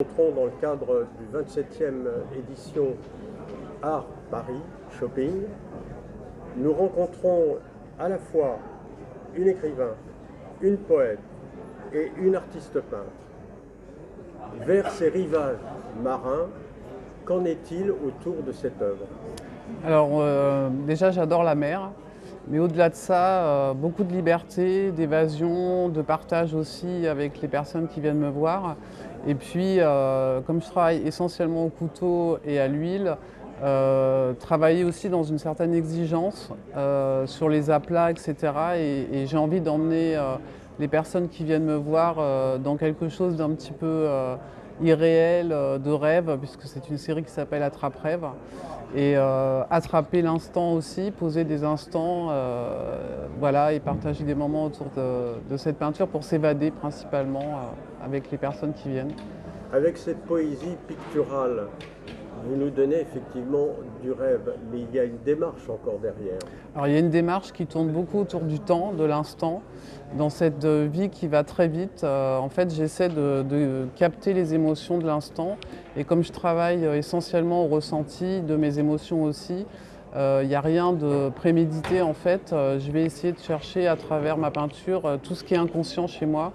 Rencontrons dans le cadre du 27e édition Art Paris Shopping. Nous rencontrons à la fois une écrivain, une poète et une artiste peintre. Vers ces rivages marins, qu'en est-il autour de cette œuvre? Alors déjà j'adore la mer, mais au-delà de ça, beaucoup de liberté, d'évasion, de partage aussi avec les personnes qui viennent me voir. Et puis comme je travaille essentiellement au couteau et à l'huile, travailler aussi dans une certaine exigence sur les aplats, etc. Et j'ai envie d'emmener les personnes qui viennent me voir dans quelque chose d'un petit peu irréel, de rêve, puisque c'est une série qui s'appelle Attrape-rêve. Et attraper l'instant aussi, poser des instants, voilà, et partager des moments autour de cette peinture pour s'évader principalement avec les personnes qui viennent. Avec cette poésie picturale, vous nous donnez effectivement du rêve, mais il y a une démarche encore derrière. Alors il y a une démarche qui tourne beaucoup autour du temps, de l'instant. Dans cette vie qui va très vite, en fait j'essaie de capter les émotions de l'instant. Et comme je travaille essentiellement au ressenti de mes émotions aussi, il n'y a rien de prémédité en fait. Je vais essayer de chercher à travers ma peinture tout ce qui est inconscient chez moi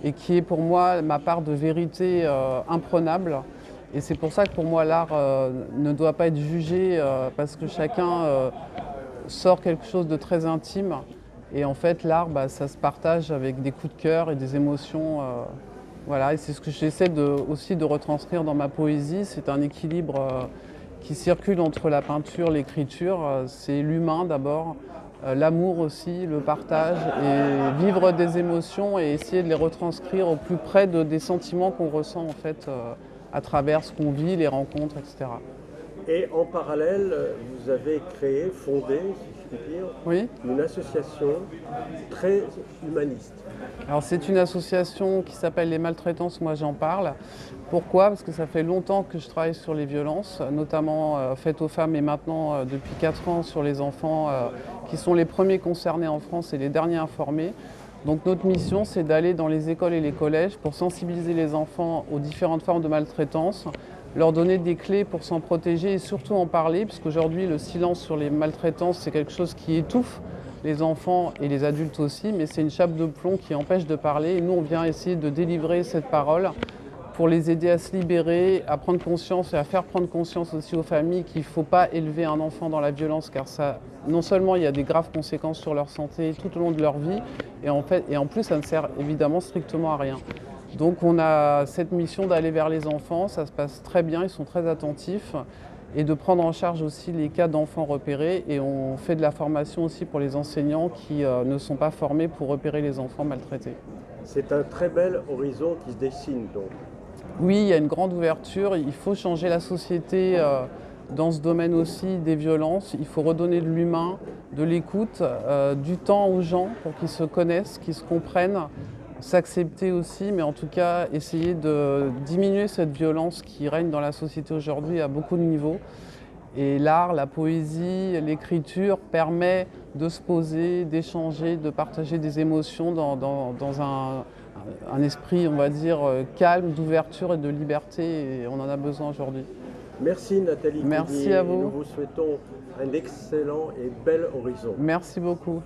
et qui est pour moi ma part de vérité imprenable. Et c'est pour ça que pour moi l'art ne doit pas être jugé parce que chacun sort quelque chose de très intime. Et en fait l'art, ça se partage avec des coups de cœur et des émotions. Voilà, et c'est ce que j'essaie aussi de retranscrire dans ma poésie. C'est un équilibre qui circule entre la peinture, l'écriture. C'est l'humain d'abord, l'amour aussi, le partage, et vivre des émotions et essayer de les retranscrire au plus près des sentiments qu'on ressent en fait à travers ce qu'on vit, les rencontres, etc. Et en parallèle, vous avez créé, fondé, si je puis dire, Oui. une association très humaniste. Alors c'est une association qui s'appelle Les Maltraitances, moi j'en parle. Pourquoi? Parce que ça fait longtemps que je travaille sur les violences, notamment faites aux femmes et maintenant depuis 4 ans sur les enfants qui sont les premiers concernés en France et les derniers informés. Donc notre mission c'est d'aller dans les écoles et les collèges pour sensibiliser les enfants aux différentes formes de maltraitance, leur donner des clés pour s'en protéger et surtout en parler, puisqu'aujourd'hui le silence sur les maltraitances c'est quelque chose qui étouffe les enfants et les adultes aussi, mais c'est une chape de plomb qui empêche de parler. Et nous, on vient essayer de délivrer cette parole pour les aider à se libérer, à prendre conscience et à faire prendre conscience aussi aux familles qu'il ne faut pas élever un enfant dans la violence, car ça, non seulement il y a des graves conséquences sur leur santé tout au long de leur vie, et en plus ça ne sert évidemment strictement à rien. Donc on a cette mission d'aller vers les enfants, ça se passe très bien, ils sont très attentifs, et de prendre en charge aussi les cas d'enfants repérés. Et on fait de la formation aussi pour les enseignants qui ne sont pas formés pour repérer les enfants maltraités. C'est un très bel horizon qui se dessine donc. Oui, il y a une grande ouverture, il faut changer la société dans ce domaine aussi des violences. Il faut redonner de l'humain, de l'écoute, du temps aux gens pour qu'ils se connaissent, qu'ils se comprennent, s'accepter aussi, mais en tout cas essayer de diminuer cette violence qui règne dans la société aujourd'hui à beaucoup de niveaux. Et l'art, la poésie, l'écriture permet de se poser, d'échanger, de partager des émotions dans un esprit, on va dire, calme, d'ouverture et de liberté, et on en a besoin aujourd'hui. Merci Nathalie Merci Coulier, à et nous vous. vous souhaitons un excellent et bel horizon. Merci beaucoup.